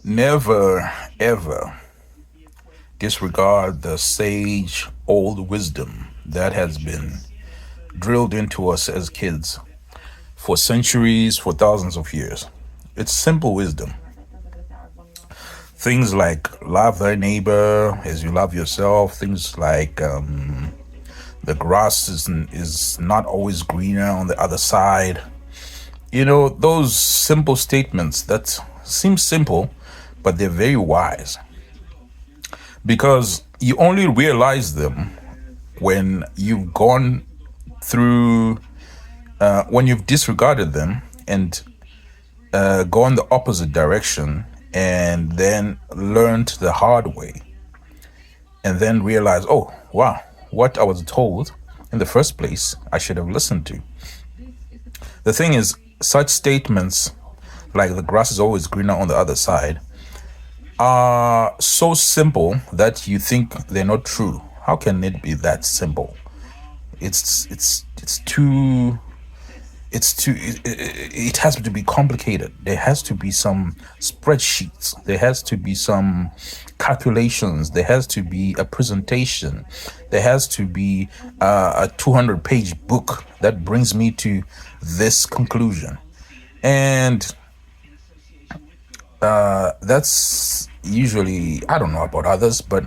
Never, ever disregard the sage old wisdom that has been drilled into us as kids for centuries, for thousands of years. It's simple wisdom. Things like love thy neighbor as you love yourself, things like the grass is not always greener on the other side. You know, those simple statements that seem simple, but they're very wise because you only realize them when you've gone through, when you've disregarded them and gone the opposite direction and then learned the hard way and then realize, oh, wow, what I was told in the first place, I should have listened to. The thing is, such statements like the grass is always greener on the other side are so simple that you think they're not true. How can it be that simple? It's too it has to be complicated. There has to be some spreadsheets, there has to be some calculations, there has to be a presentation, there has to be a 200-page book that brings me to this conclusion. And that's usually, I don't know about others, but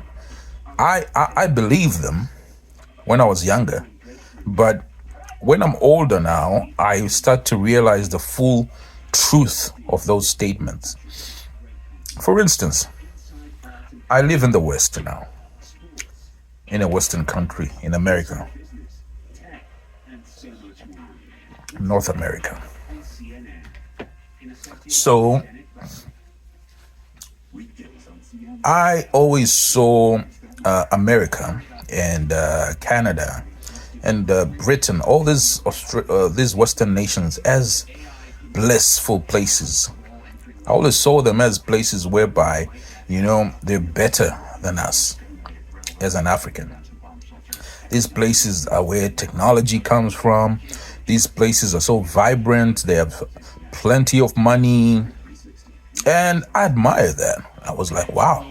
I believe them when I was younger. But when I'm older now, I start to realize the full truth of those statements. For instance, I live in the West now, in a Western country, in America, North America. So I always saw America and Canada and Britain, all these Western nations as blissful places. I always saw them as places whereby, you know, they're better than us as an African. These places are where technology comes from. These places are so vibrant. They have plenty of money. And I admire that. I was like, wow.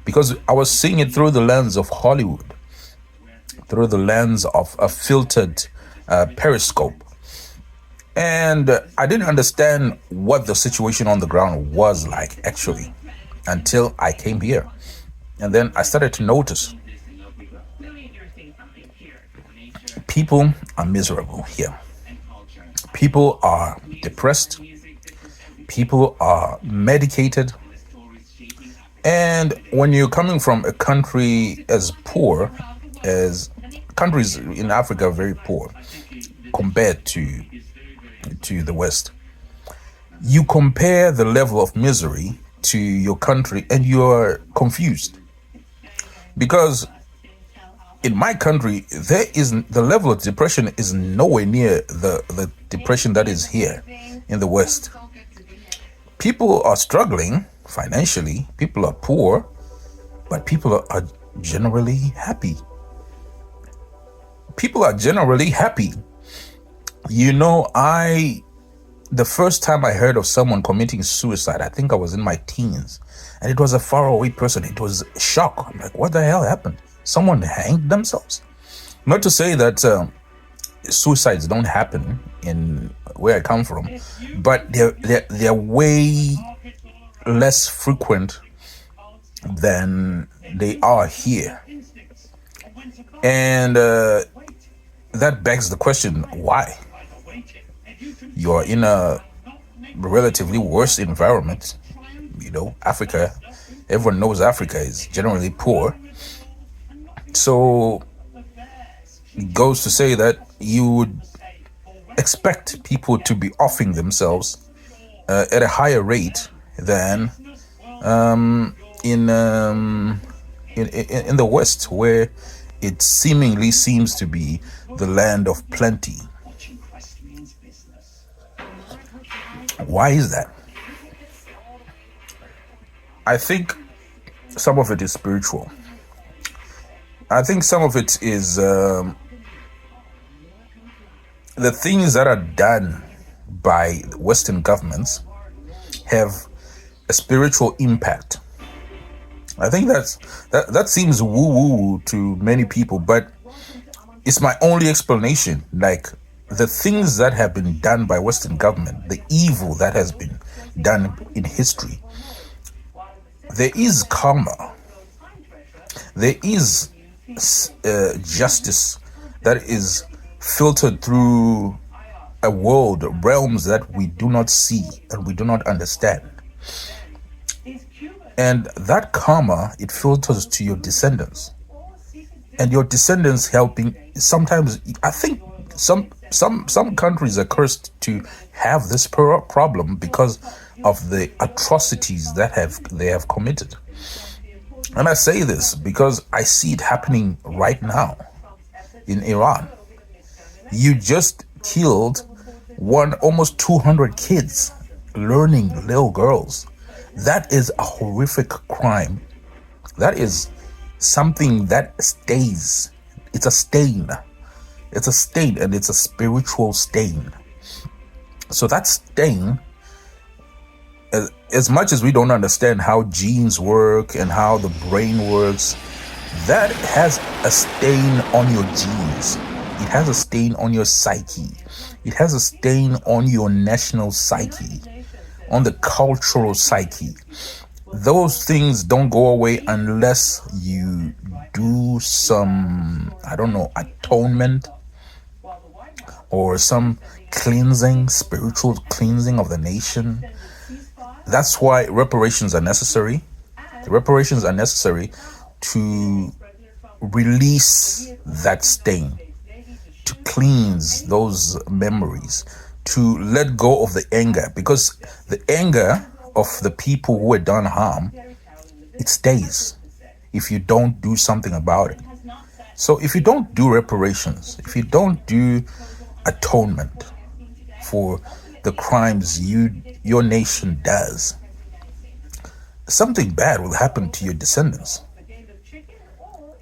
Because I was seeing it through the lens of Hollywood, through the lens of a filtered periscope. And I didn't understand what the situation on the ground was like, actually, until I came here. And then I started to notice people are miserable here. People are depressed. People are medicated. And when you're coming from a country as poor as countries in Africa are very poor compared to the West, you compare the level of misery to your country and you're confused. Because in my country, the level of depression is nowhere near the depression that is here in the West. People are struggling financially, people are poor, but people are generally happy. People are generally happy. You know, the first time I heard of someone committing suicide, I think I was in my teens, and it was a faraway person. It was a shock. I'm like, what the hell happened? Someone hanged themselves? Not to say that suicides don't happen in where I come from, but they're way less frequent than they are here. And that begs the question, why? You're in a relatively worse environment. You know, Africa, everyone knows Africa is generally poor. So it goes to say that you would expect people to be offing themselves at a higher rate than in the West, where it seemingly seems to be the land of plenty. Why is that? I think some of it is spiritual. I think some of it is the things that are done by Western governments have a spiritual impact. I think that seems woo-woo to many people, but it's my only explanation. Like, the things that have been done by Western government, the evil that has been done in history, there is karma. There is justice that is filtered through a world, realms that we do not see and we do not understand. And that karma, it filters to your descendants. And your descendants helping. Sometimes I think some countries are cursed to have this problem because of the atrocities that they have committed. And I say this because I see it happening right now in Iran. You just killed almost 200 kids, learning little girls. That is a horrific crime. That is something that stays. It's a stain. It's a stain, and it's a spiritual stain. So that stain, as much as we don't understand how genes work and how the brain works, that has a stain on your genes. It has a stain on your psyche. It has a stain on your national psyche, on the cultural psyche. Those things don't go away unless you do some, I don't know, atonement or some cleansing, spiritual cleansing of the nation. That's why reparations are necessary. Reparations are necessary to release that stain, to cleanse those memories, to let go of the anger, because the anger of the people who were done harm, it stays if you don't do something about it. So if you don't do reparations, if you don't do atonement for the crimes your nation does, something bad will happen to your descendants.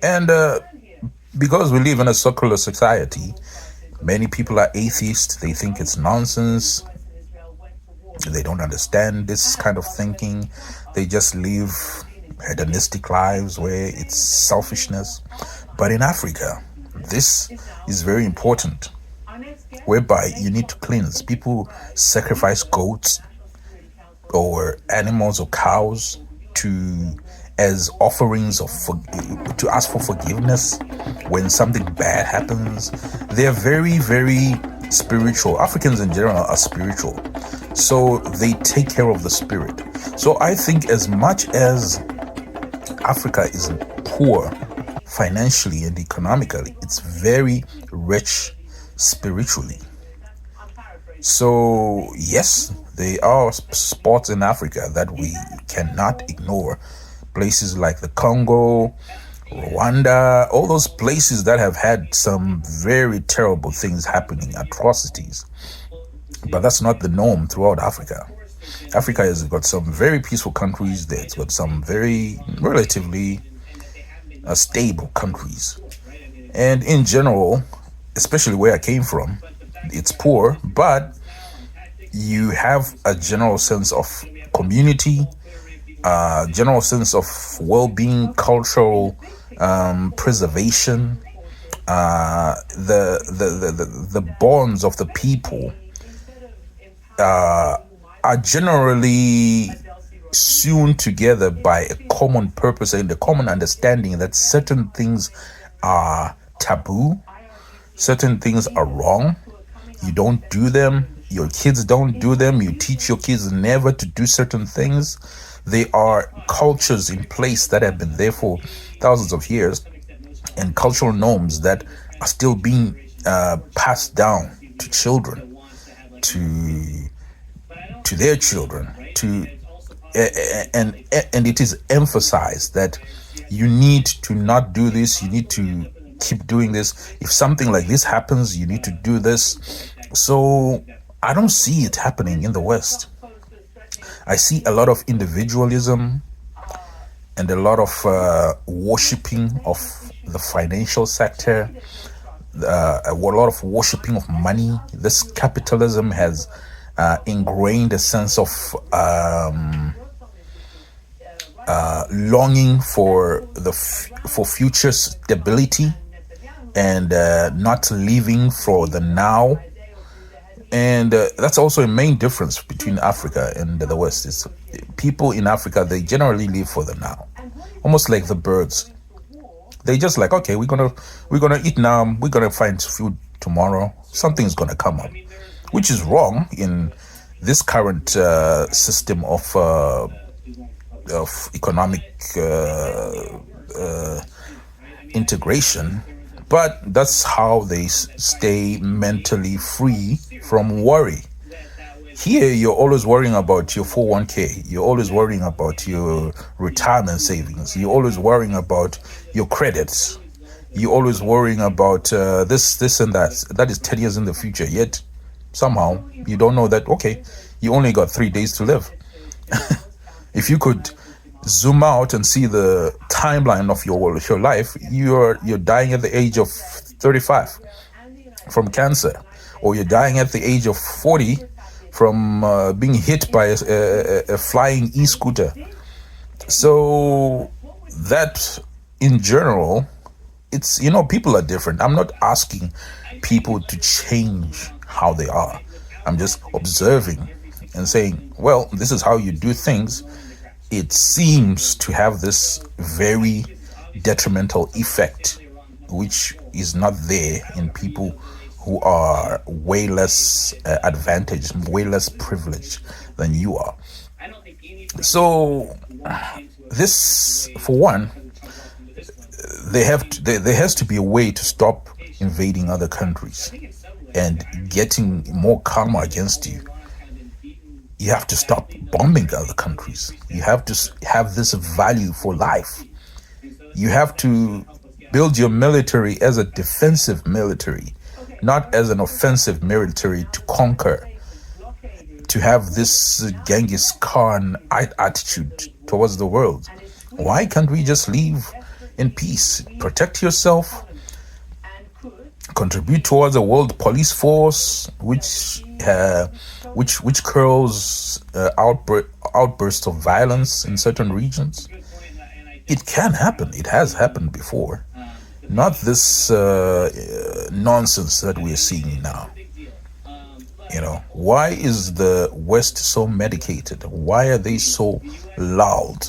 And because we live in a secular society, many people are atheists. They think it's nonsense. They don't understand this kind of thinking. They just live hedonistic lives where it's selfishness. But in Africa, this is very important, whereby you need to cleanse. People sacrifice goats or animals or cows as offerings to ask for forgiveness when something bad happens. They're very, very spiritual. Africans in general are spiritual, so they take care of the spirit. So I think as much as Africa is poor financially and economically, it's very rich spiritually. So yes, there are spots in Africa that we cannot ignore. Places like the Congo, Rwanda, all those places that have had some very terrible things happening, atrocities. But that's not the norm throughout Africa. Africa has got some very peaceful countries there. It's got some very relatively stable countries. And in general, especially where I came from, it's poor, but you have a general sense of community, general sense of well-being, cultural preservation, the bonds of the people are generally sewn together by a common purpose and a common understanding that certain things are taboo, certain things are wrong. You don't do them. Your kids don't do them. You teach your kids never to do certain things. There are cultures in place that have been there for thousands of years, and cultural norms that are still being passed down to children, to their children, and it is emphasized that you need to not do this. You need to keep doing this. If something like this happens, you need to do this. So I don't see it happening in the West. I see a lot of individualism and a lot of worshipping of the financial sector, a lot of worshipping of money. This capitalism has ingrained a sense of longing for for future stability, and not living for the now. And that's also a main difference between Africa and the West. Is people in Africa, they generally live for the now, almost like the birds. They just like, okay, we're gonna eat now. We're gonna find food tomorrow. Something's gonna come up, which is wrong in this current system of economic integration. But that's how they stay mentally free from worry. Here, you're always worrying about your 401k. You're always worrying about your retirement savings. You're always worrying about your credits. You're always worrying about this, and that. That is 10 years in the future. Yet, somehow, you don't know that, okay, you only got 3 days to live. If you could zoom out and see the timeline of your life, you're dying at the age of 35 from cancer, or you're dying at the age of 40 from being hit by a flying e-scooter. So that, in general, it's, people are different. I'm not asking people to change how they are. I'm just observing and saying, well, this is how you do things. It seems to have this very detrimental effect, which is not there in people who are way less advantaged, way less privileged than you are. So this, for one, there has to be a way to stop invading other countries and getting more karma against you. You have to stop bombing other countries. You have to have this value for life. You have to build your military as a defensive military, not as an offensive military to conquer, to have this Genghis Khan attitude towards the world. Why can't we just live in peace? Protect yourself, contribute towards a world police force which curls outbursts of violence in certain regions. It can happen. It has happened before. Not this nonsense that we're seeing now. Why is the West so medicated? Why are they so loud?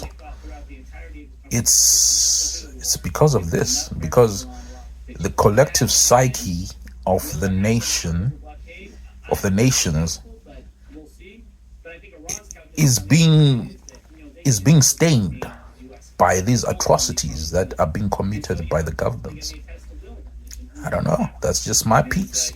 It's because of this. Because the collective psyche of the nations is being stained by these atrocities that are being committed by the governments. I don't know. That's just my piece.